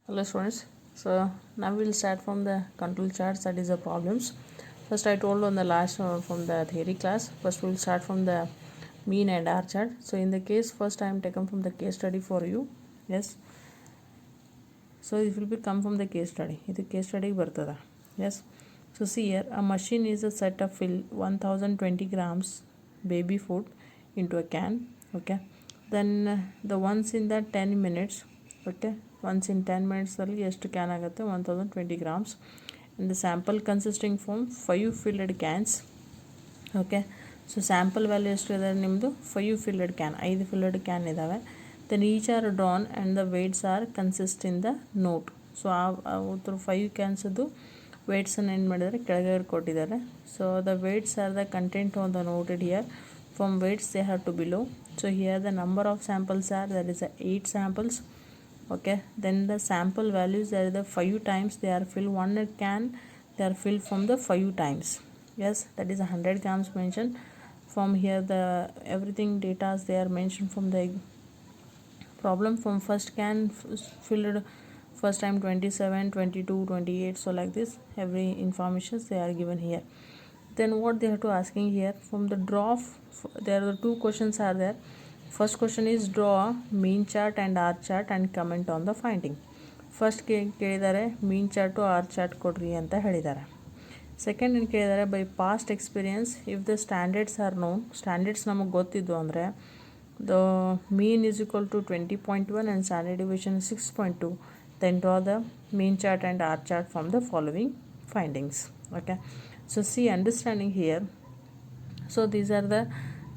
Hello students, so now we'll start from the control charts, that is the problems. First I told on the last from the theory class, first we'll start from the mean and R chart. So in the case first I am taken from the case study for you. Yes, so it will be come from the case study. This case study bartada. Yes, so see here, a machine is a set of fill 1020 grams baby food into a can. Okay, then the ones in that 10 minutes. Okay, once in 10 minutes ಅಲ್ಲಿ ಎಷ್ಟು can ಆಗುತ್ತೆ 1020 grams and the sample consisting from 5 filled cans. Okay, so sample value ಎಷ್ಟು ಇದೆ ನಿಮ್ಮದು 5 filled can, 5 filled can ಇದ್ದಾವೆ. Then each are drawn and the weights are consist in the note. So ಅದ್ರ 5 ಕ್ಯಾನ್ಸದ್ದು ವೇಟ್ಸನ್ನು ಏನು ಮಾಡಿದ್ದಾರೆ ಕೆಳಗೆ ಕೊಟ್ಟಿದ್ದಾರೆ. So the weights are the content on the noted here. From weights they have to below. So here the number of samples are, that is 8 samples. Okay, then the sample values, there are the 5 times they are filled. One can they are filled from the 5 times. Yes, that is 100 grams mentioned. From here the everything data they are mentioned from the problem. From first can filled first time 27, 22, 28, so like this every information they are given here. Then what they have to asking here, from the draw there are the two questions are there. First question is draw mean chart and R chart and comment on the finding. First ಕೇಳಿದ್ದಾರೆ ಮೀನ್ chart R chart ಕೊಡ್ರಿ ಅಂತ ಹೇಳಿದ್ದಾರೆ. Second ಏನು ಕೇಳಿದ್ದಾರೆ, by past experience if the standards are known, standards ನಮಗೆ ಗೊತ್ತಿದ್ದು ಅಂದರೆ the mean is equal to 20.1 and standard division 6.2, then draw the mean chart and R chart from the following findings. Okay, so see understanding here. So these are the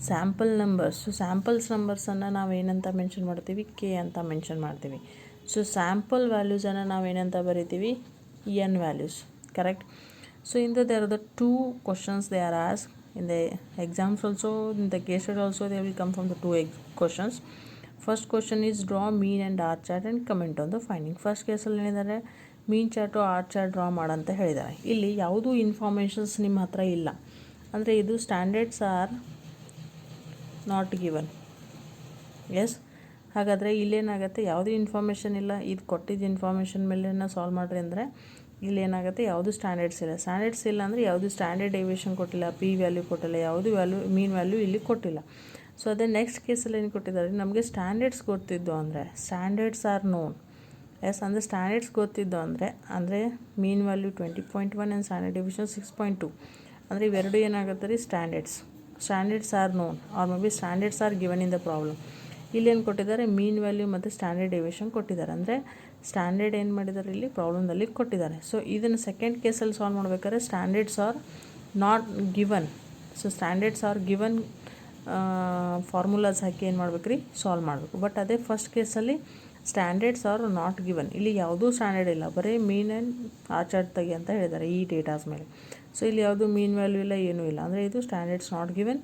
sample numbers. So samples ನಂಬರ್ಸನ್ನು ನಾವು ಏನಂತ mention ಮಾಡ್ತೀವಿ, K ಅಂತ mention ಮಾಡ್ತೀವಿ. So sample ವ್ಯಾಲ್ಯೂಸನ್ನು ನಾವು ಏನಂತ ಬರಿತೀವಿ, N values. Correct. So in there are the two questions they are as in the exams also, in the case study also they will come from the two questions. First question is draw mean and R chart and comment on the finding. First ಕೇಸಲ್ಲಿ ಏನಿದ್ದಾರೆ, mean chart R chart draw ಮಾಡಂತ ಹೇಳಿದ್ದಾರೆ. ಇಲ್ಲಿ ಯಾವುದೂ informations ನಿಮ್ಮ ಹತ್ರ ಇಲ್ಲ, ಅಂದರೆ ಇದು standards are not given. Yes, ಹಾಗಾದರೆ ಇಲ್ಲೇನಾಗುತ್ತೆ, ಯಾವುದೇ ಇನ್ಫಾರ್ಮೇಷನ್ ಇಲ್ಲ, ಇದು ಕೊಟ್ಟಿದ್ದ ಇನ್ಫಾರ್ಮೇಷನ್ ಮೇಲೆ ಸಾಲ್ವ್ ಮಾಡಿರಿ ಅಂದರೆ ಇಲ್ಲೇನಾಗುತ್ತೆ, ಯಾವುದು ಸ್ಟ್ಯಾಂಡರ್ಡ್ಸ್ ಇಲ್ಲ. ಸ್ಟ್ಯಾಂಡರ್ಡ್ಸ್ ಇಲ್ಲ ಅಂದರೆ ಯಾವುದು ಸ್ಟ್ಯಾಂಡರ್ಡ್ ಡೆವಿಯೇಷನ್ ಕೊಟ್ಟಿಲ್ಲ, ಪಿ ವ್ಯಾಲ್ಯೂ ಕೊಟ್ಟಿಲ್ಲ, ಯಾವುದು ವ್ಯಾಲ್ಯೂ ಮೀನ್ ವ್ಯಾಲ್ಯೂ ಇಲ್ಲಿ ಕೊಟ್ಟಿಲ್ಲ. ಸೊ ಅದೇ ನೆಕ್ಸ್ಟ್ ಕೇಸಲ್ಲಿ ಏನು ಕೊಟ್ಟಿದ್ದಾರೆ, ನಮಗೆ ಸ್ಟ್ಯಾಂಡರ್ಡ್ಸ್ ಗೊತ್ತಿದ್ದು ಅಂದರೆ ಸ್ಟ್ಯಾಂಡರ್ಡ್ಸ್ ಆರ್ ನೋನ್. ಎಸ್, ಅಂದರೆ ಸ್ಟ್ಯಾಂಡರ್ಡ್ಸ್ ಗೊತ್ತಿದ್ದು ಅಂದರೆ mean value 20.1 and standard division 6.2, ಅಂದರೆ ಇವೆರಡು ಏನಾಗುತ್ತೆ ರೀ standards are known or maybe standards are given in the problem. ಇಲ್ಲೇನು ಕೊಟ್ಟಿದ್ದಾರೆ, ಮೀನ್ ವ್ಯಾಲ್ಯೂ ಮತ್ತು ಸ್ಟ್ಯಾಂಡರ್ಡ್ ಡೆವಿಯೇಷನ್ ಕೊಟ್ಟಿದ್ದಾರೆ, ಅಂದರೆ ಸ್ಟ್ಯಾಂಡರ್ಡ್ ಏನು ಮಾಡಿದ್ದಾರೆ ಇಲ್ಲಿ ಪ್ರಾಬ್ಲಮ್ದಲ್ಲಿ ಕೊಟ್ಟಿದ್ದಾರೆ. ಸೊ ಇದನ್ನು ಸೆಕೆಂಡ್ ಕೇಸಲ್ಲಿ ಸಾಲ್ವ್ ಮಾಡ್ಬೇಕಾದ್ರೆ standards are not given. So standards are given formulas ಹಾಕಿ ಏನು ಮಾಡ್ಬೇಕು ರೀ, ಸಾಲ್ವ್ ಮಾಡಬೇಕು. ಬಟ್ ಅದೇ ಫಸ್ಟ್ ಕೇಸಲ್ಲಿ ಸ್ಟ್ಯಾಂಡರ್ಡ್ಸ್ ಆರ್ ನಾಟ್ ಗಿವನ್, ಇಲ್ಲಿ ಯಾವುದೂ ಸ್ಟ್ಯಾಂಡರ್ಡ್ ಇಲ್ಲ, ಬರೀ ಮೀನ್ ಆ್ಯಂಡ್ ಆರ್ ಚಾರ್ಟ್ ತೆಗಿ ಅಂತ ಹೇಳಿದ್ದಾರೆ ಈ ಡೇಟಾಸ್ ಮೇಲೆ. ಸೊ ಇಲ್ಲಿ ಯಾವುದು ಮೀನ್ ವ್ಯಾಲ್ಯೂ ಇಲ್ಲ, ಏನೂ ಇಲ್ಲ, ಅಂದರೆ ಇದು ಸ್ಟ್ಯಾಂಡರ್ಡ್ಸ್ ನಾಟ್ ಗಿವನ್.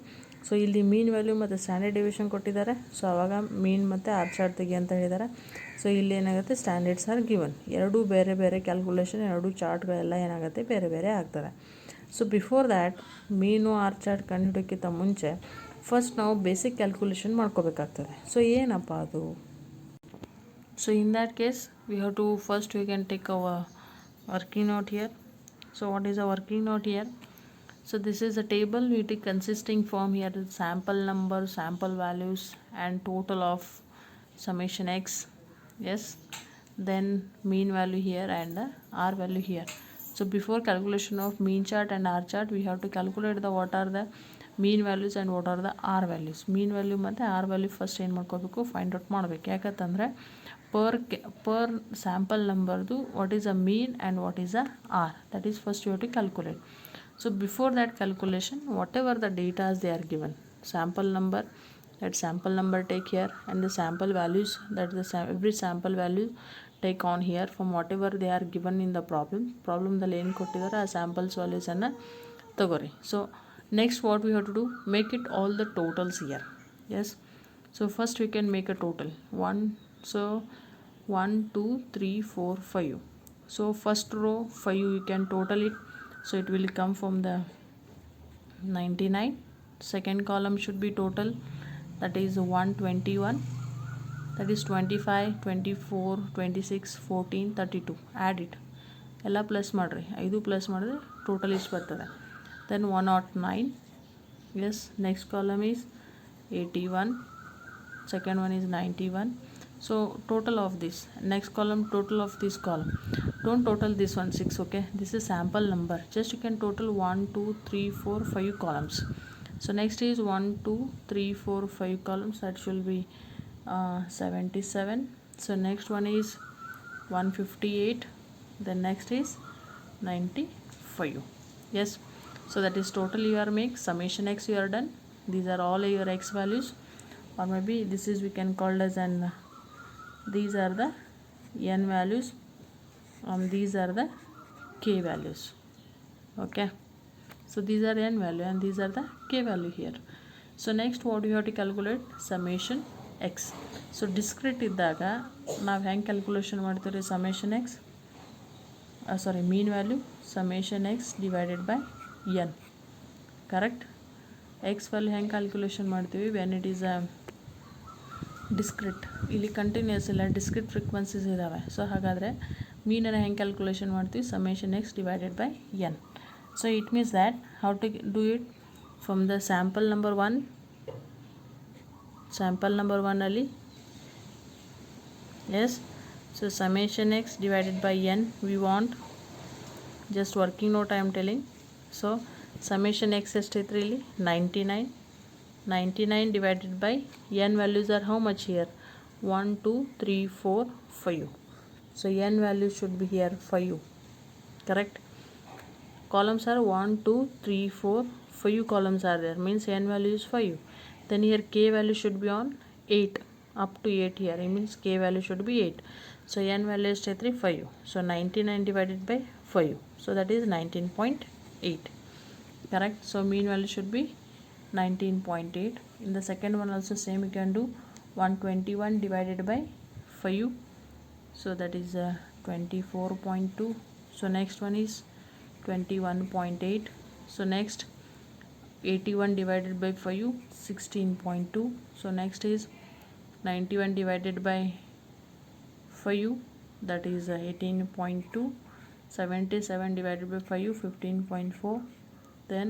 ಸೊ ಇಲ್ಲಿ ಮೀನ್ ವ್ಯಾಲ್ಯೂ ಮತ್ತು ಸ್ಟ್ಯಾಂಡರ್ಡ್ ಡಿವಿಷನ್ ಕೊಟ್ಟಿದ್ದಾರೆ. ಸೊ ಆವಾಗ ಮೀನ್ ಮತ್ತು ಆರ್ ಚಾರ್ಟ್ ತೆಗಿ ಅಂತ ಹೇಳಿದ್ದಾರೆ. ಸೊ ಇಲ್ಲಿ ಏನಾಗುತ್ತೆ, ಸ್ಟ್ಯಾಂಡರ್ಡ್ಸ್ ಆರ್ ಗಿವನ್. ಎರಡೂ ಬೇರೆ ಬೇರೆ ಕ್ಯಾಲ್ಕುಲೇಷನ್, ಎರಡೂ ಚಾರ್ಟ್ಗಳೆಲ್ಲ ಏನಾಗುತ್ತೆ ಬೇರೆ ಬೇರೆ ಆಗ್ತದೆ. ಸೊ ಬಿಫೋರ್ ದ್ಯಾಟ್ ಮೀನು ಆರ್ ಚಾರ್ಟ್ ಕಂಡುಹಿಡೋಕ್ಕಿಂತ ಮುಂಚೆ ಫಸ್ಟ್ ನಾವು ಬೇಸಿಕ್ ಕ್ಯಾಲ್ಕುಲೇಷನ್ ಮಾಡ್ಕೋಬೇಕಾಗ್ತದೆ. ಸೊ ಏನಪ್ಪ ಅದು? So in that case we have to first we can take our working note here. So what is a working note here? So this is a table it is consisting from here the sample number, sample values and total of summation x. Yes, then mean value here and the r value here. So before calculation of mean chart and r chart we have to calculate the what are the mean values and what are the r values. mean value ಮತ್ತು r value first ಏನು ಮಾಡ್ಕೋಬೇಕು, find out ಮಾಡಬೇಕು. ಯಾಕಂತಂದರೆ per sample numberದು what is a mean and what is a r, that is first you have to calculate. So before that calculation whatever the data they are given, sample number, that sample number take here, and the sample values, that the every sample value take on here from whatever they are given in the ಪ್ರಾಬ್ಲಮ್ದಲ್ಲಿ ಏನು ಕೊಟ್ಟಿದ್ದಾರೆ ಆ samples ವ್ಯಾಲ್ಯೂಸನ್ನು ತಗೋರಿ. So next what we have to do, make it all the totals here. Yes, so first we can make a total 1, so 1 2 3 4 5. So first row 5 you can total it, so it will come from the 99. Second column should be total, that is 121. that is 25, 24, 26, 14, 32. Add it. ಎಲ್ಲ plus ಮಾಡಿರಿ, 5 plus ಮಾಡಿದ್ರೆ total ಇಷ್ಟು ಬರ್ತದೆ. Then 109. Yes, next column is 81, second one is 91. So total of this, next column, total of this column. Don't total this one 6, okay? This is sample number. Just you can total 1, 2, 3, 4, 5 columns. So next is 1, 2, 3, 4, 5 columns. That should be 77. So next one is 158. Then next is 95. Yes, so that is total you are make. Summation x you are done. These are all your x values, or maybe this is we can call as an these are the n values, these are the k values. Okay, so these are n value and these are the k value here. So next what you have to calculate? Summation x. So discrete ಇದ್ದಾಗ ನಾವು ಹೆಂಗೆ calculation ಮಾಡ್ತೀವಿ? summation x mean value summation x divided by n. Correct? x value ಹೆಂಗೆ calculation ಮಾಡ್ತೀವಿ? when it is a discrete. ಇಲ್ಲಿ continuous ಇಲ್ಲ, discrete frequencies ಇದ್ದಾವೆ. So ಹಾಗಾದರೆ ಮೀನನ್ನು ಹೆಂಗೆ ಕ್ಯಾಲ್ಕುಲೇಷನ್ ಮಾಡ್ತೀವಿ? Summation X divided by N. So it means that how to do it from the sample number 1. Sample number 1ಅಲ್ಲಿ ಎಸ್, so summation x divided by n we want. Just working note I am telling. So summation x ಎಷ್ಟೈತ್ರಿ ಇಲ್ಲಿ? 99. 99 divided by n values are how much here? 1, 2, 3, 4, 5. So n value should be here 5. Correct? Columns are 1, 2, 3, 4, 5 columns are there, means n value is 5. Then here k value should be on 8, up to 8 here. It means k value should be 8. So n value is 5. So 99 divided by 5. So that is 19.8. Correct? So mean value should be 19.8. In the second one also same you can do. 121 divided by 5. So that is 24.2. So next one is 21.8. So next 81 divided by 5, 16.2. So next is 91 divided by 5, that is 18.2. 77 divided by 5, 15.4. Then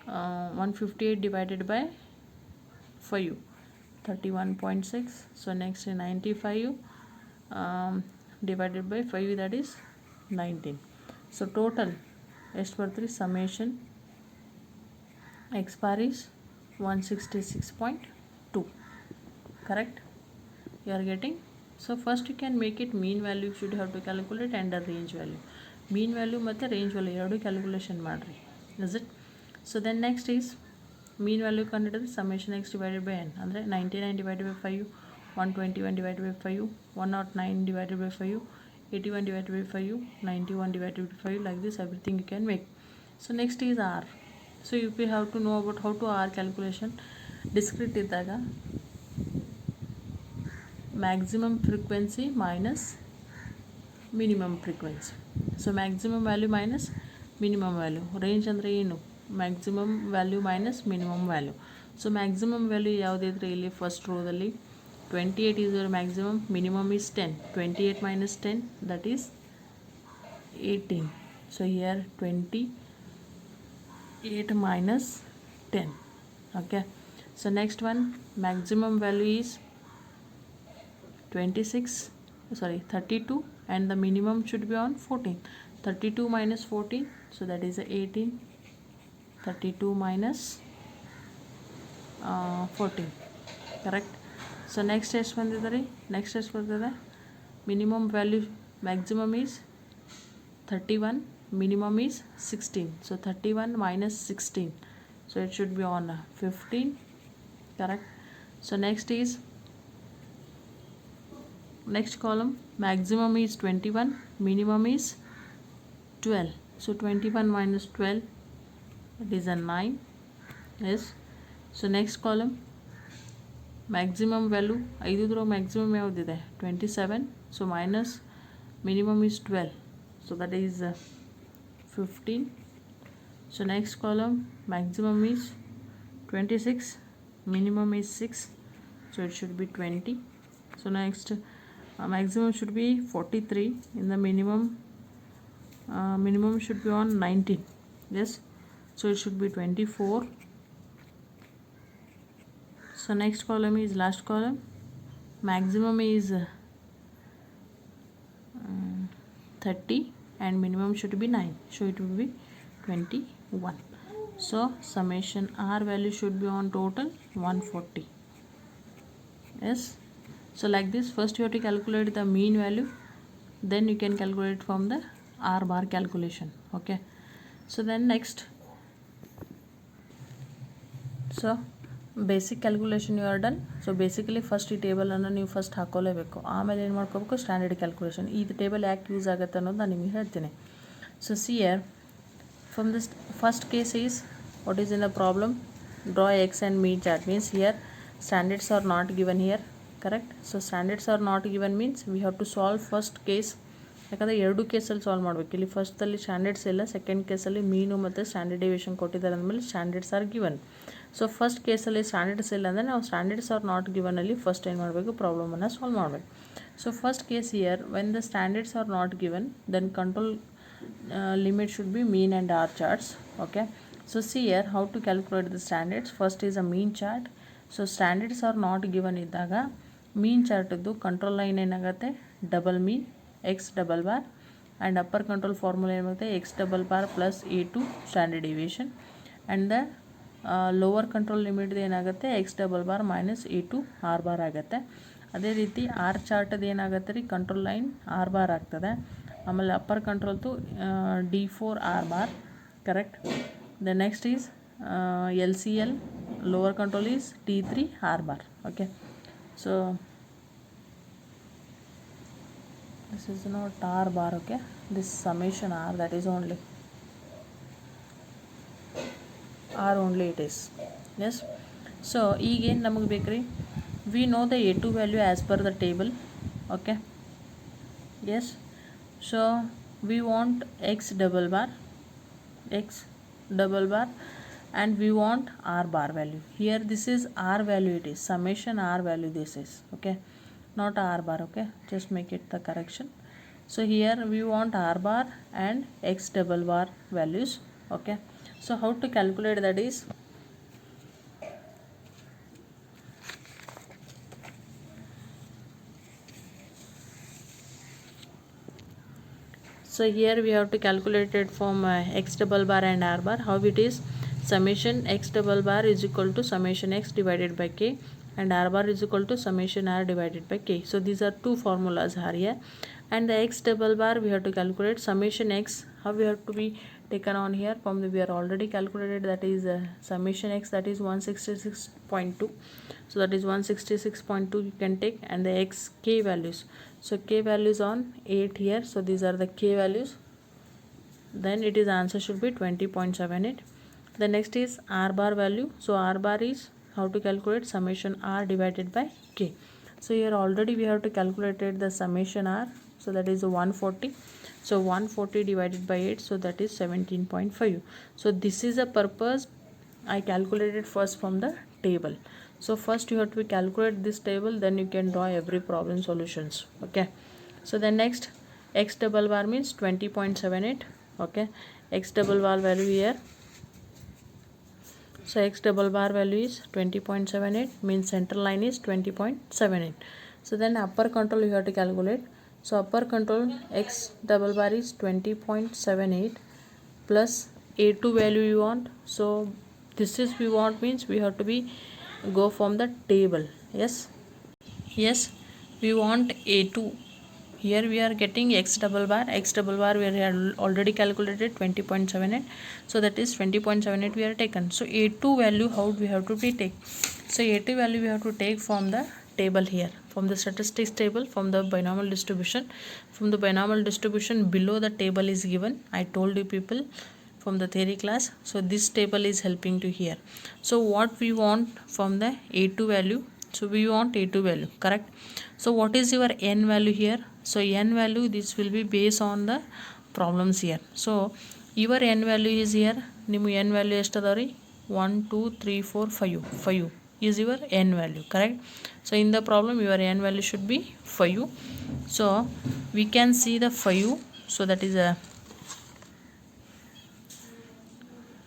158 divided by 5, 31.6. So next is 95 divided by 5, that is 19. So total ಎಷ್ಟು ಬರ್ತೀರಿ? summation x bar is 166.2. Correct? You are getting? So first you can make it mean value should have to calculate and the range value. Mean value ಮತ್ತು range value ಎರಡು calculation ಮಾಡಿರಿ. Is it? So then next is mean value ಕಂಡಿಡಿದ್ರೆ summation x divided by n ಅಂದರೆ 99 divided by 5, 121 divided by 5, 109 divided by 5, 81 divided by 5, 91 divided by 5, like this everything you can make. So next is r. So you will have to know about how to r calculation. Discrete ಇದ್ದಾಗ maximum frequency minus minimum frequency. So maximum value minus minimum value. Range ಅಂದರೆ ಏನು? maximum value minus minimum value. So maximum value ಯಾವುದಿದ್ರೆ ಇಲ್ಲಿ first ರೋದಲ್ಲಿ 28 is your maximum, minimum is 10. 28 minus 10, that is 18. So here 28 minus 10. Okay, so next one maximum value is 32 and the minimum should be on 14. 32 minus 14, so that is 18. 32 minus 14. Correct? So next ಎಷ್ಟು ಬಂದಿದೆ ರೀ? Next ಎಷ್ಟು ಬರ್ತದೆ? Minimum value maximum is 31, minimum is 16. So 31 minus 16, so it should be on 15. Correct? So next is next column, maximum is 21, minimum is 12. So 21 minus 12, it is a 9. Yes. So next column, maximum value 5 maximum ಯಾವುದಿದೆ? 27. So minus minimum is 12, so that is 15. So next column, maximum is 26, minimum is 6, so it should be 20. So next maximum should be 43 in the minimum. Minimum should be on 19. Yes, so it should be 24. So next column is last column. Maximum is 30 and minimum should be 9, so it will be 21. So summation R value should be on total 140. Yes, so like this, first you have to calculate the mean value, then you can calculate from the R bar calculation. Okay, so then next, so basic calculation you are done. So basically first ಈ ಟೇಬಲನ್ನು ನೀವು first ಹಾಕ್ಕೊಳ್ಳೇಬೇಕು, ಆಮೇಲೆ ಏನು ಮಾಡ್ಕೋಬೇಕು, standard calculation. ಈ table ಯಾಕೆ use ಆಗುತ್ತೆ ಅನ್ನೋದು ನಾನು ನಿಮಗೆ ಹೇಳ್ತೀನಿ. So see here from this first case is what is in the problem, draw X and mean chart means here standards are not given here, correct. So standards are not given means we have to solve first case, ಯಾಕಂದರೆ ಎರಡು ಕೇಸಲ್ಲಿ solve ಮಾಡಬೇಕು. ಇಲ್ಲಿ ಫಸ್ಟಲ್ಲಿ standards ಇಲ್ಲ, second ಕೇಸಲ್ಲಿ ಮೀನು ಮತ್ತು standard division ಕೊಟ್ಟಿದ್ದಾರೆ ಅಂದಮೇಲೆ standards are given. So first ಕೇಸಲ್ಲಿ ಸ್ಟ್ಯಾಂಡರ್ಡ್ಸ್ ಇಲ್ಲ ಅಂದರೆ ನಾವು ಸ್ಟ್ಯಾಂಡರ್ಡ್ಸ್ ಆರ್ ನಾಟ್ ಗಿವನಲ್ಲಿ ಫಸ್ಟ್ ಏನು ಮಾಡಬೇಕು, ಪ್ರಾಬ್ಲಮನ್ನು ಸಾಲ್ವ್ ಮಾಡಬೇಕು. So first case here when the standards are not given then control limit should be mean and R charts. Okay, so see here how to calculate the standards. First is a mean chart. So standards are not given ಇದ್ದಾಗ ಮೀನ್ ಚಾರ್ಟದ್ದು control line ಏನಾಗುತ್ತೆ, double mean X double bar and upper control formula ಏನಾಗುತ್ತೆ, X double bar plus A2 standard division and the lower control ಲಿಮಿಟ್ದು ಏನಾಗುತ್ತೆ, X double bar minus A2 R bar ಆಗುತ್ತೆ. ಅದೇ ರೀತಿ ಆರ್ ಚಾರ್ಟದು ಏನಾಗುತ್ತೆ ರೀ, ಕಂಟ್ರೋಲ್ ಲೈನ್ ಆರ್ ಬಾರ್ ಆಗ್ತದೆ. ಆಮೇಲೆ ಅಪ್ಪರ್ ಕಂಟ್ರೋಲ್ದು D4 R bar, correct. The next is LCL lower control is T3 R bar. Okay, so this is not R bar. Okay, this summation R, that is only R only it is. Yes, so again namak bekri, we know the A2 value as per the table. Okay, yes, so we want x double bar and we want R bar value. Here this is R value, it is summation R value this is. Okay, not R bar. Okay, just make it the correction. So here we want R bar and x double bar values. Okay, so how to calculate that is, so here we have to calculate it from x double bar and R bar. How it is, summation x double bar is equal to summation x divided by k and R bar is equal to summation R divided by k. So these are two formulas are here, and the x double bar we have to calculate summation x. How we have to be taken on here, from the we are already calculated, that is summation x, that is 166.2. so that is 166.2 you can take, and the x k values, so k values on 8 here, so these are the k values, then it is answer should be 20.78. The next is R bar value. So R bar is how to calculate summation R divided by k. So here already we have to calculate the summation R, so that is 140. So 140 divided by 8, so that is 17.5. So this is a purpose I calculated first from the table. So first you have to calculate this table, then you can draw every problem solutions. Okay, so then next x double bar means 20.78. okay, x double bar value here, so x double bar value is 20.78 means center line is 20.78. so then upper control you have to calculate. So upper control x double bar is 20.78 plus A2 value you want. So this is we want means we have to be go from the table. Yes, we want A2. Here we are getting x double bar we are already calculated 20.78, so that is 20.78 we are taken. So A2 value how we have to be take, so A2 value we have to take from the table here, from the statistics table, from the binomial distribution. From the binomial distribution below the table is given, I told you people from the theory class. So this table is helping to here. So what we want from the A2 value, so we want A2 value, correct. So what is your n value here? So n value, this will be based on the problems here. So your n value is here, ನಿಮ್ಮ n value ಎಷ್ಟು ಅದಾವ ರೀ, 1 2 3 4 5. is your n value, correct? So in the problem your n value should be 5. So we can see the 5. So that is a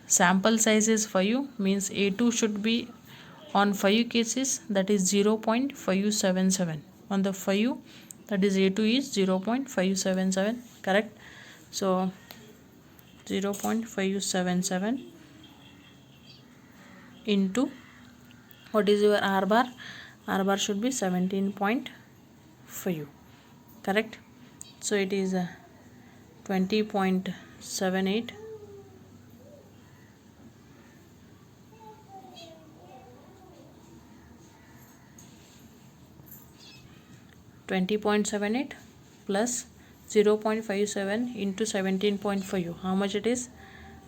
sample size is 5, means A2 should be on 5 cases, that is 0.577. On the 5, that is A2 is 0.577, correct? So 0.577 into what is your R bar? R bar should be 17.5, correct? So it is 20.78 20.78 plus 0.57 into 17.5. How much it is?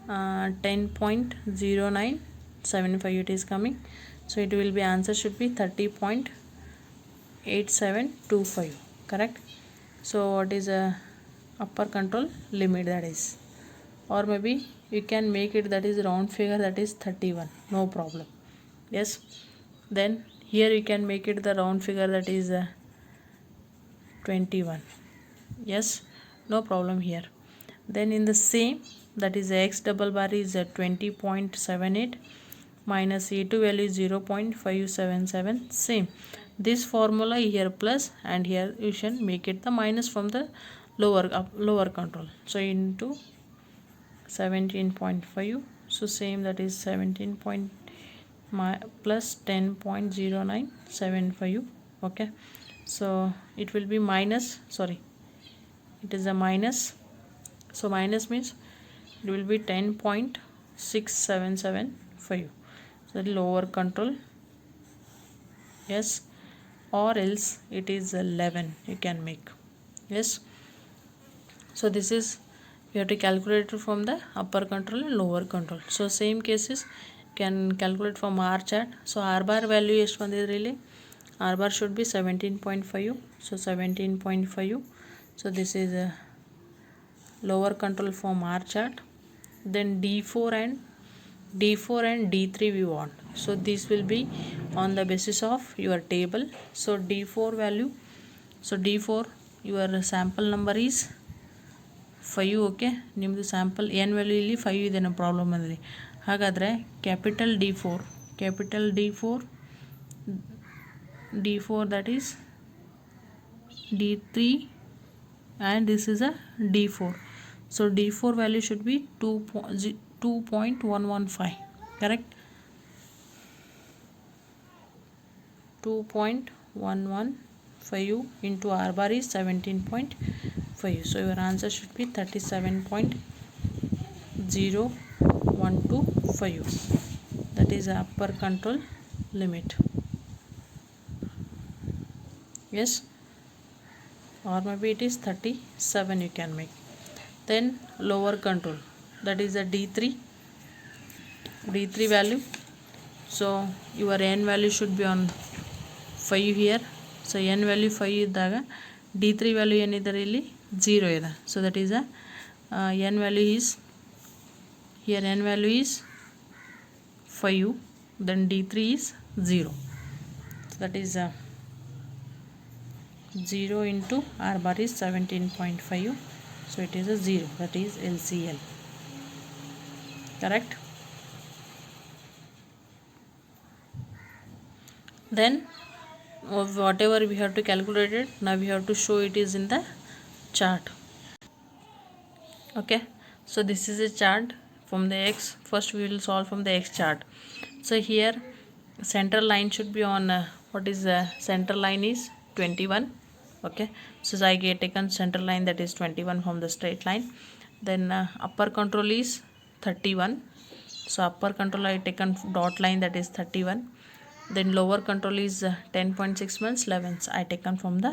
10.0975 it is coming. So it will be, answer should be 30.8725, correct? So what is a upper control limit, that is, or maybe you can make it that is round figure, that is 31, no problem. Yes, then here you can make it the round figure, that is 21. Yes, no problem here. Then in the same, that is x double bar is 20.78 minus A2 value is 0.577. Same, this formula here plus, and here you should make it the minus from the lower control. So into 17.5. So same, that is 17 point plus 10.0975. Okay, so it will be minus, sorry, it is a minus. So minus means it will be 10.6775. So the lower control, yes, or else it is 11 you can make. Yes, so this is, we have to calculate it from the upper control and lower control. So same cases can calculate from R chart. So R bar value ಎಷ್ಟು ಬಂದಿದೆ ಇಲ್ಲಿ? R bar should be 17.5. So 17.5. So this is a lower control from R chart. Then D4 and D3 we want. So this will be on the basis of your table. So D4 value, so D4 your sample number is 5. Okay, ನಿಮ್ಮದು sample N value ಇಲ್ಲಿ 5 ಇದೆ, ನಮ್ಮ ಪ್ರಾಬ್ಲಮಲ್ಲಿ. ಹಾಗಾದರೆ capital D ದಟ್ that D3 and this is a D4. So D4 value should be 2.115, correct? 2.115 into R bar is 17.5. So your answer should be 37.0125. That is upper control limit. Yes, or maybe it is 37 you can make. Then lower control, that is a D3 value. So your n value should be on 5 here. So n value 5 ಇದ್ದಾಗ D3 value ಏನಿದ್ದಾರೆ ಇಲ್ಲಿ 0 ಇದೆ. So that is a n value is here, n value is 5, then D3 is 0. So that is 0 into R bar is 17.5. So it is a 0, that is LCL, correct? Then whatever we have to calculate it, now we have to show it is in the chart. Okay, so this is a chart from the x. First we will solve from the x chart. So here center line should be on what is the center line is 21. Okay, so I get taken center line, that is 21 from the straight line. Then upper control is 31. So upper control I taken dot line, that is 31. Then lower control is 10.6 months 11. I taken from the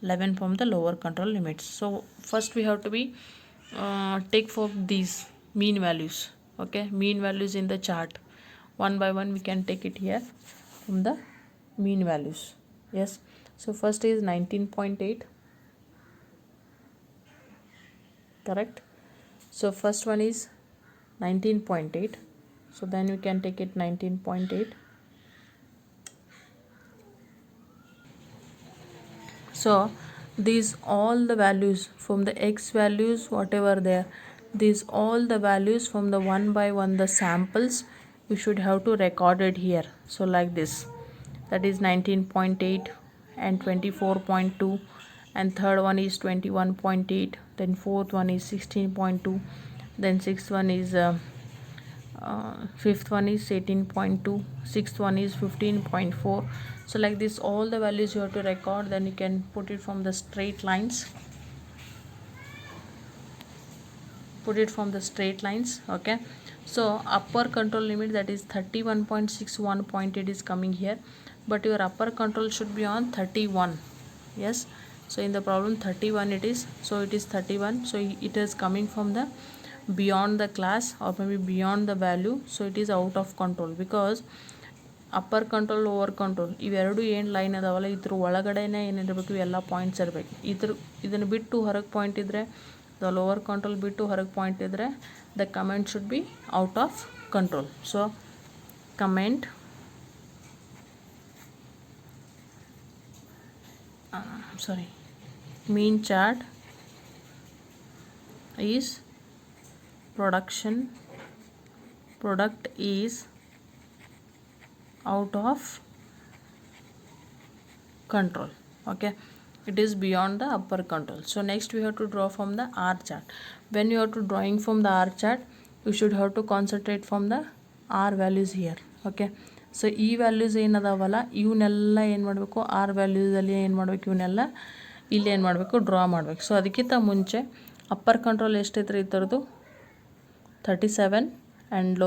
11 from the lower control limits. So first we have to be take for these mean values. Okay, mean values in the chart, one by one we can take it here from the mean values. Yes, so first is 19.8, correct? So first one is 19.8. so then you can take it 19.8. So these all the values from the x values whatever there, these all the values from the one by one the samples you should have to record it here. So like this, that is 19.8 and 24.2, and third one is 21.8, then fourth one is 16.2, then sixth one is fifth one is 18.2, sixth one is 15.4. so like this all the values you have to record, then you can put it from the straight lines, okay. So upper control limit, that is 31.61.8 is coming here, but your upper control should be on 31. Yes, so in the problem 31 it is, so it is 31, so it is coming from the beyond the class or maybe beyond the value, so it is out of control. because upper control over control ಇವೆರಡು ಏನು line ಅದಾವಲ್ಲ ಇದ್ರ ಒಳಗಡೆನೇ ಏನಿರಬೇಕು, ಎಲ್ಲ points ಇರಬೇಕು. ಇದನ್ನು ಬಿಟ್ಟು ಹೊರಗೆ point ಇದ್ದರೆ, ದ ಲೋವರ್ ಕಂಟ್ರೋಲ್ ಬಿಟ್ಟು ಹೊರಗೆ ಪಾಯಿಂಟ್ ಇದ್ದರೆ the comment should be out of control. So comment mean chart is product is out of control, okay. It is beyond the upper control. So next we have to draw from the R chart. When you are to drawing from the R chart, you should have to concentrate from the R values here, okay. So ಈ values ಏನದಾವಲ್ಲ ಇವನ್ನೆಲ್ಲ ಏನು ಮಾಡಬೇಕು, R ವ್ಯಾಲ್ಯೂಸಲ್ಲಿ ಏನು ಮಾಡಬೇಕು, ಇವನ್ನೆಲ್ಲ ಇಲ್ಲಿ ಏನು ಮಾಡಬೇಕು, ಡ್ರಾ ಮಾಡಬೇಕು. ಸೊ ಅದಕ್ಕಿಂತ ಮುಂಚೆ ಅಪ್ಪರ್ ಕಂಟ್ರೋಲ್ ಎಷ್ಟೈತ್ರಿ ಇದ್ರದ್ದು 37 and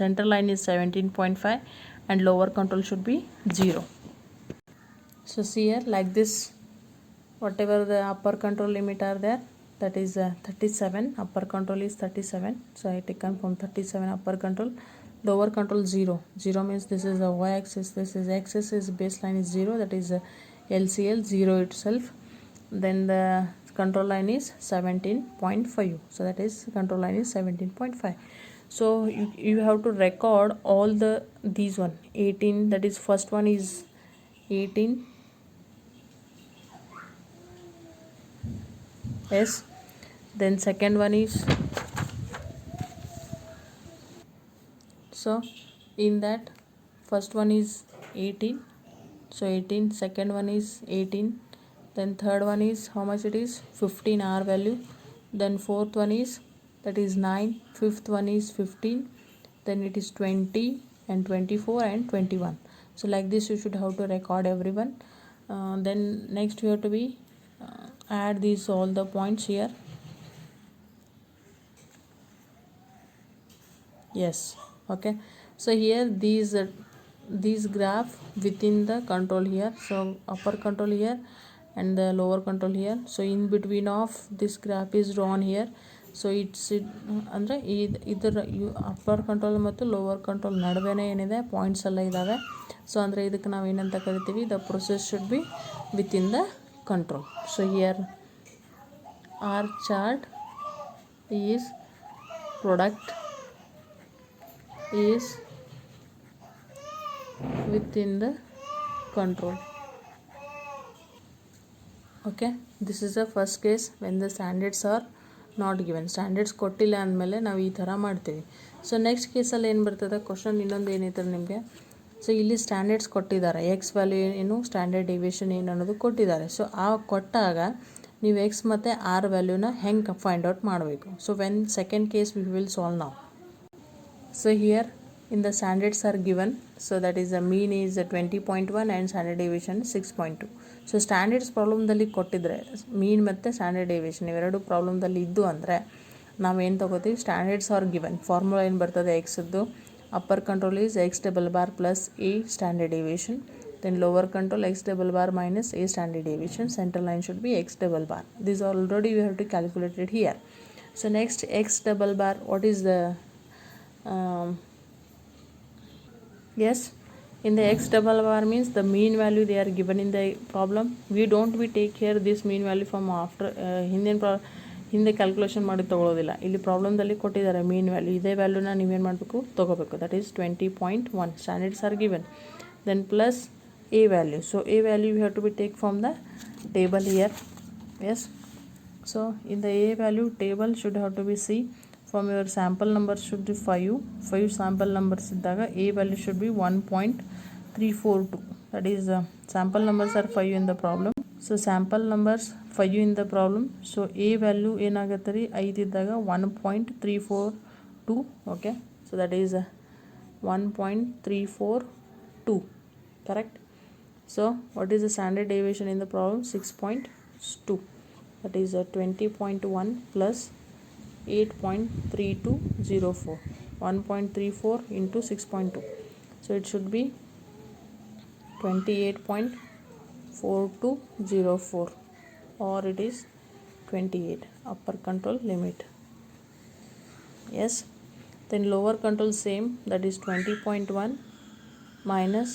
central line is 17.5 and lower control should be 0. So see here like this, whatever the upper control limit are there, that is 37, upper control is 37, so I taken from 37 upper control, lower control 0 means this is the y-axis, this is x-axis, baseline is 0, that is LCL 0 itself. Then the control line is 17.5, so that is control line is 17.5. so you have to record all these one 18, that is first one is 18, yes, then second one is, so in that first one is 18, so 18, second one is 18, then third one is how much it is 15 R value, then fourth one is that is 9, fifth one is 15, then it is 20 and 24 and 21. so like this you should have to record everyone. Then next you have to be add these all the points here, yes, okay. so here these graph within the control here, so upper control here and the lower control here, so in between of this graph is drawn here. So ಅಂದರೆ ಇದರ upper control ಮತ್ತು lower control ನಡುವೆನೇ ಏನಿದೆ points ಎಲ್ಲ ಇದ್ದಾವೆ. So ಅಂದರೆ ಇದಕ್ಕೆ ನಾವು ಏನಂತ ಕರಿತೀವಿ, the process should be within the control. So here R chart is product is within the control. Okay, this is the first case when the standards are not given. Standards ಕೊಟ್ಟಿಲ್ಲ ಅಂದಮೇಲೆ ನಾವು ಈ ಥರ ಮಾಡ್ತೀವಿ. ಸೊ ನೆಕ್ಸ್ಟ್ ಕೇಸಲ್ಲಿ ಏನು ಬರ್ತದೆ question, ಇನ್ನೊಂದು ಏನಿತ್ತು ನಿಮಗೆ, ಸೊ ಇಲ್ಲಿ ಸ್ಟ್ಯಾಂಡರ್ಡ್ಸ್ ಕೊಟ್ಟಿದ್ದಾರೆ, ಎಕ್ಸ್ ವ್ಯಾಲ್ಯೂ ಏನು, ಸ್ಟ್ಯಾಂಡರ್ಡ್ ಡಿವಿಯೇಷನ್ ಏನು ಅನ್ನೋದು ಕೊಟ್ಟಿದ್ದಾರೆ. ಸೊ ಆ ಕೊಟ್ಟಾಗ ನೀವು ಎಕ್ಸ್ ಮತ್ತು ಆರ್ ವ್ಯಾಲ್ಯೂನ ಹೆಂಗೆ ಫೈಂಡ್ ಔಟ್ ಮಾಡಬೇಕು. So when second case we will solve ನಾವು. So here in the standards are given, so that is the mean is 20.1 and standard deviation 6.2. So standards ಪ್ರಾಬ್ಲಮ್ದಲ್ಲಿ ಕೊಟ್ಟಿದ್ರೆ ಮೀನ್ ಮತ್ತು ಸ್ಟ್ಯಾಂಡರ್ಡ್ ಡಿವಿಯೇಷನ್ ಇವೆರಡು ಪ್ರಾಬ್ಲಮ್ದಲ್ಲಿ ಇದ್ದು ಅಂದರೆ ನಾವೇನು ತೊಗೋತೀವಿ, ಸ್ಟ್ಯಾಂಡರ್ಡ್ಸ್ ಆರ್ ಗಿವನ್, ಫಾರ್ಮುಲಾ ಏನು ಬರ್ತದೆ ಎಕ್ಸದ್ದು, upper control is X double bar plus A standard deviation, then lower control x double bar minus a standard deviation, central line should be x double bar. This already we have to calculate it here. So next x double bar, what is the yes, in the x double bar means the mean value they are given in the problem. We take here this mean value from after ಹಿಂದೆ calculation ಮಾಡಿ ತೊಗೊಳ್ಳೋದಿಲ್ಲ. ಇಲ್ಲಿ ಪ್ರಾಬ್ಲಮ್ದಲ್ಲಿ ಕೊಟ್ಟಿದ್ದಾರೆ mean value, ಇದೇ ವ್ಯಾಲ್ಯೂನ ನೀವೇನು ಮಾಡಬೇಕು ತೊಗೋಬೇಕು, that is 20.1. Standards are given, then plus a value. So a value you have to be take from the table here. Yes, so in the A value table should have to be C. From your sample number should be 5 sample numbers iddaga A value should be 1.342. that is sample numbers are 5 in the problem. So sample numbers 5 in the problem, so A value ಏನಾಗುತ್ತೆ ರೀ 5 ಇದ್ದಾಗ 1.342. okay, so that is 1.342, correct. So what is the standard deviation in the problem? 6.2. that is 20.1 plus 8.3204, 1.34 into 6.2, so it should be 28.4204, or it is 28, upper control limit. Yes, then lower control same, that is 20.1 minus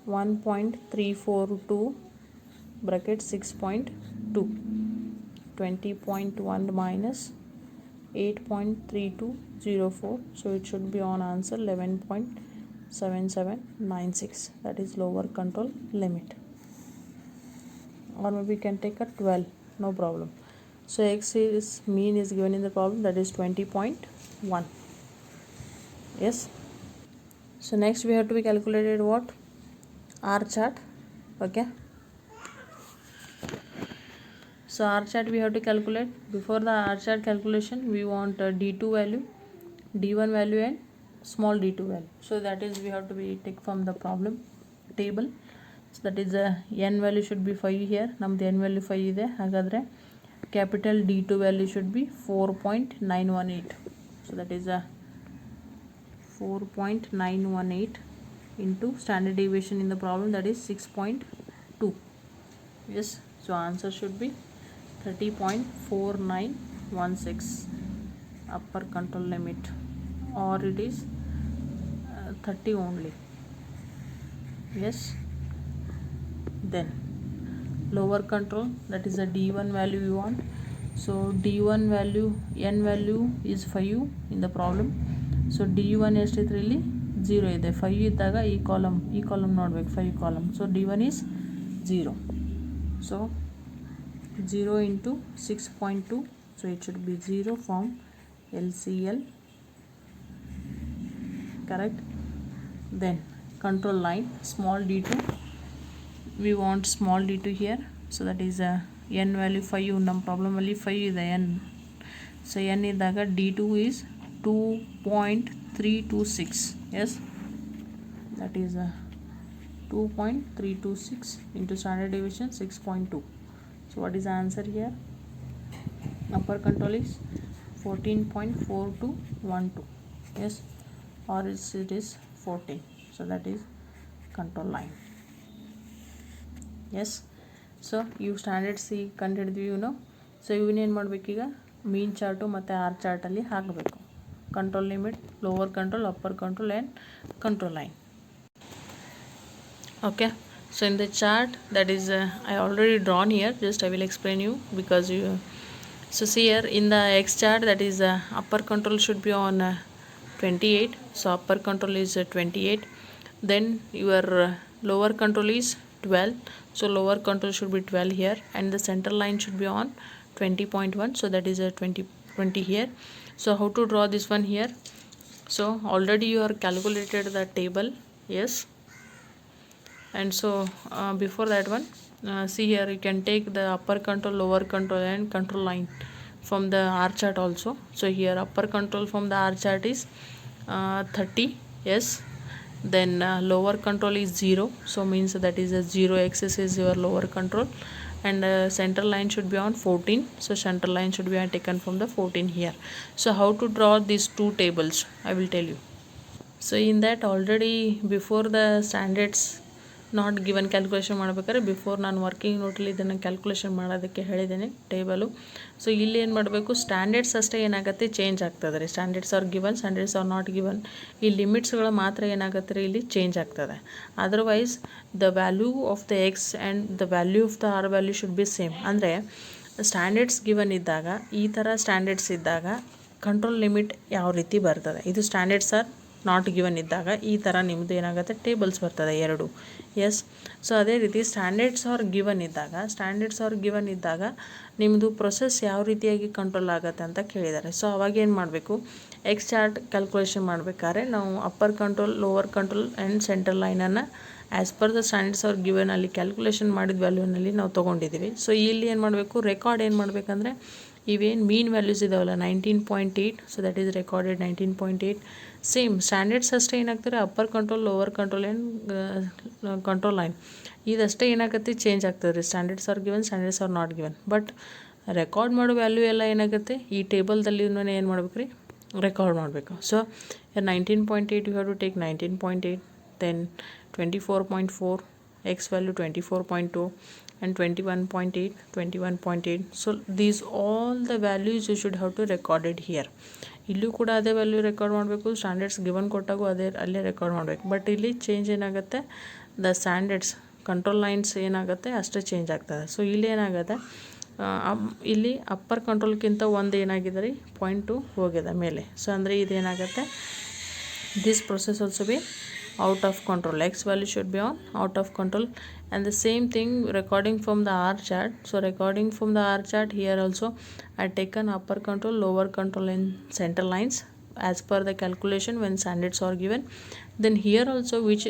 1.342 bracket 6.2, 20.1 minus 8.3204, so it should be on answer 11.7796, that is lower control limit. Or maybe we can take a 12, no problem. So x is mean is given in the problem, that is 20.1. yes, so next we have to be calculated what? R chart. okay, so R chart we have to calculate. Before the R chart calculation we want D2 value, D1 value and small d2 value. So that is we have to be take from the problem table. So that is n value should be 5 here, namdu n value 5 ide, hagadre capital D2 value should be 4.918. so that is 4.918 into standard deviation in the problem, that is 6.2. yes, so answer should be 30.4916, upper control limit, or it is 30 only. yes, then lower control, that is a D1 value you want. So D1 value, n value is 5 in the problem, so D1 ಎಷ್ಟಿತ್ತು ಇಲ್ಲಿ 0 ಇದೆ, 5 ಇದ್ದಾಗ ಈ column ನೋಡ್ಬೇಕು, 5 column, so D1 is 0. so 0 into 6.2, so it should be 0 from LCL, correct. Then control line, small d2, we want small d2 here, so that is n value 5, ನಮ್ಮ problem ಅಲ್ಲಿ 5 ಇದೆ n, so n ಇದ್ದಾಗ d2 is 2.326. yes, that is 2.326 into standard deviation 6.2. so what is the answer here? Upper control is 14.4212. yes, or it is 14, so that is control line. yes, so you standard C ಕಂಡುಹಿಡಿದ್ವಿ so ಇವನ್ನೇನು ಮಾಡಬೇಕೀಗ, mean chart ಮತ್ತು R ಚಾರ್ಟಲ್ಲಿ ಹಾಕಬೇಕು. control limit, lower control, upper control and control line. okay, so in the chart that is I already drawn here, just I will explain you because you, so see here in the X chart, that is upper control should be on 28, so upper control is 28, then your lower control is 12, so lower control should be 12 here, and the center line should be on 20.1, so that is a 20 here. So how to draw this one here? So already you are calculated the table. yes, and so before that one, see here you can take the upper control, lower control and control line from the R chart also. So here upper control from the R chart is 30. yes, then lower control is 0, so means that is a 0 axis is your lower control, and center line should be on 14, so center line should be taken from the 14 here. So how to draw these two tables I will tell you. So in that already before the standards not given calculation ಮಾಡಬೇಕಾದ್ರೆ before ನಾನು working ನೋಟಲ್ಲಿ ಇದನ್ನು calculation ಮಾಡೋದಕ್ಕೆ ಹೇಳಿದ್ದೇನೆ table. So ಇಲ್ಲಿ ಏನು ಮಾಡಬೇಕು, standards ಅಷ್ಟೇ ಏನಾಗುತ್ತೆ ಚೇಂಜ್ ಆಗ್ತದೆ ರೀ. Standards are given, standards are not given, ಈ ಲಿಮಿಟ್ಸ್ಗಳು ಮಾತ್ರ ಏನಾಗುತ್ತೆ ರೀ ಇಲ್ಲಿ ಚೇಂಜ್ ಆಗ್ತದೆ. Otherwise the value of the X and the value of the R value should be same. ಅಂದರೆ ಸ್ಟ್ಯಾಂಡರ್ಡ್ಸ್ ಗಿವನ್ ಇದ್ದಾಗ, ಈ ಥರ ಸ್ಟ್ಯಾಂಡರ್ಡ್ಸ್ ಇದ್ದಾಗ ಕಂಟ್ರೋಲ್ ಲಿಮಿಟ್ ಯಾವ ರೀತಿ ಬರ್ತದೆ, ಇದು ಸ್ಟ್ಯಾಂಡರ್ಡ್ಸ್ ಆರ್ ನಾಟ್ ಗಿವನ್ ಇದ್ದಾಗ ಈ ಥರ ನಿಮ್ಮದು ಏನಾಗುತ್ತೆ ಟೇಬಲ್ಸ್ ಬರ್ತದೆ ಎರಡು. ಎಸ್. ಸೊ ಅದೇ ರೀತಿ ಸ್ಟ್ಯಾಂಡರ್ಡ್ಸ್ ಆರ್ ಗಿವನ್ ಇದ್ದಾಗ ನಿಮ್ಮದು ಪ್ರೊಸೆಸ್ ಯಾವ ರೀತಿಯಾಗಿ ಕಂಟ್ರೋಲ್ ಆಗುತ್ತೆ ಅಂತ ಕೇಳಿದ್ದಾರೆ. ಸೊ ಅವಾಗ ಏನು ಮಾಡಬೇಕು, ಎಕ್ಸ್ ಚಾರ್ಟ್ ಕ್ಯಾಲ್ಕುಲೇಷನ್ ಮಾಡಬೇಕಾದ್ರೆ ನಾವು upper control, lower control and central ಲೈನನ್ನು as per the standards are given ಅಲ್ಲಿ ಕ್ಯಾಲ್ಕುಲೇಷನ್ ಮಾಡಿದ ವ್ಯಾಲ್ಯೂನಲ್ಲಿ ನಾವು ತೊಗೊಂಡಿದ್ದೀವಿ. ಸೊ ಇಲ್ಲಿ ಏನು ಮಾಡಬೇಕು, ರೆಕಾರ್ಡ್ ಏನು ಮಾಡಬೇಕಂದ್ರೆ ಇವೇನು ಮೀನ್ ವ್ಯಾಲ್ಯೂಸ್ ಇದಾವಲ್ಲ 19.8, so that is recorded 19.8. Same standards ಅಷ್ಟೇ ಏನಾಗ್ತಾರೆ, upper control, lower control and control line ಇದಷ್ಟೇ ಏನಾಗುತ್ತೆ ಚೇಂಜ್ ಆಗ್ತದೆ ರೀ. Standards are given, standards are not given. But record ಮಾಡೋ ವ್ಯಾಲ್ಯೂ ಎಲ್ಲ ಏನಾಗುತ್ತೆ ಈ ಟೇಬಲ್ದಲ್ಲಿ ಏನು ಮಾಡ್ಬೇಕು ರೀ, ರೆಕಾರ್ಡ್ ಮಾಡಬೇಕು. So 19.8 you have to take 19.8, then 24.4, x value 24.2 and 21.8, 21.8. So these all the values you should have to record it here. ಇಲ್ಲೂ ಕೂಡ ಅದೇ ವ್ಯಾಲ್ಯೂ ರೆಕಾರ್ಡ್ ಮಾಡಬೇಕು, ಸ್ಟ್ಯಾಂಡರ್ಡ್ಸ್ ಗಿವನ್ ಕೊಟ್ಟಾಗೂ ಅಲ್ಲೇ ರೆಕಾರ್ಡ್ ಮಾಡಬೇಕು. ಬಟ್ ಇಲ್ಲಿ ಚೇಂಜ್ ಏನಾಗುತ್ತೆ, ದ ಸ್ಟ್ಯಾಂಡರ್ಡ್ಸ್ ಕಂಟ್ರೋಲ್ ಲೈನ್ಸ್ ಏನಾಗುತ್ತೆ ಅಷ್ಟೇ ಚೇಂಜ್ ಆಗ್ತದೆ. ಸೊ ಇಲ್ಲಿ ಏನಾಗುತ್ತೆ, ಇಲ್ಲಿ ಅಪ್ಪರ್ ಕಂಟ್ರೋಲ್ಗಿಂತ ಒಂದು ಏನಾಗಿದೆ ರೀ 0.2 ಹೋಗಿದೆ ಮೇಲೆ. ಸೊ ಅಂದರೆ ಇದೇನಾಗುತ್ತೆ, this process also be out of control, x value should be on out of control. And the same thing recording from the R chart. So recording from the R chart, here also I taken upper control, lower control and center lines as per the calculation when standards are given. Then here also which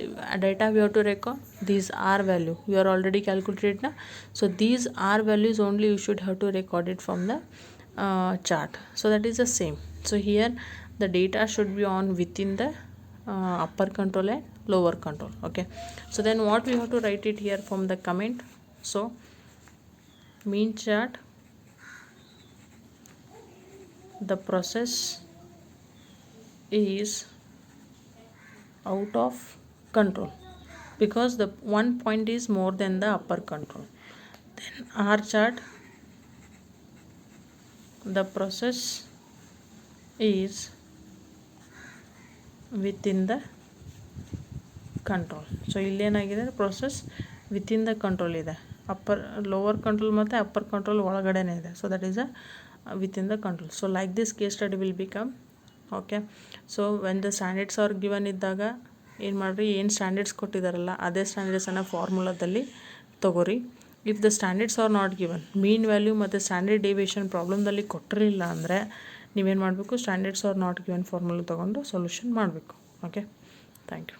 data we have to record, these R value you are already calculated now. So these R values only you should have to record it from the chart. So that is the same. So here the data should be on within the upper control and lower control. Okay, so then what we have to write it here from the comment. So mean chart, the process is out of control because the one point is more than the upper control. Then R chart, the process is within the control. So ಇಲ್ಲೇನಾಗಿದೆ, process within the control ಇದೆ, lower control ಮತ್ತು upper control ಒಳಗಡೆನೇ ಇದೆ. So that is within the control. So like this case study will become. Okay, so when the standards are given ಇದ್ದಾಗ ಏನು ಮಾಡಿರಿ, ಏನು standards ಕೊಟ್ಟಿದ್ದಾರಲ್ಲ ಅದೇ ಸ್ಟ್ಯಾಂಡರ್ಡ್ಸನ್ನು ಫಾರ್ಮುಲಾದಲ್ಲಿ ತೊಗೋರಿ. If the standards are not given, mean value ಮತ್ತು ಸ್ಟ್ಯಾಂಡರ್ಡ್ ಡಿವಿಯೇಷನ್ ಪ್ರಾಬ್ಲಮ್ದಲ್ಲಿ ಕೊಟ್ಟಿರಲಿಲ್ಲ ಅಂದರೆ ನೀವೇನು ಮಾಡಬೇಕು, standards are not given formula ತೊಗೊಂಡು ಸೊಲ್ಯೂಷನ್ ಮಾಡಬೇಕು. Okay, thank you.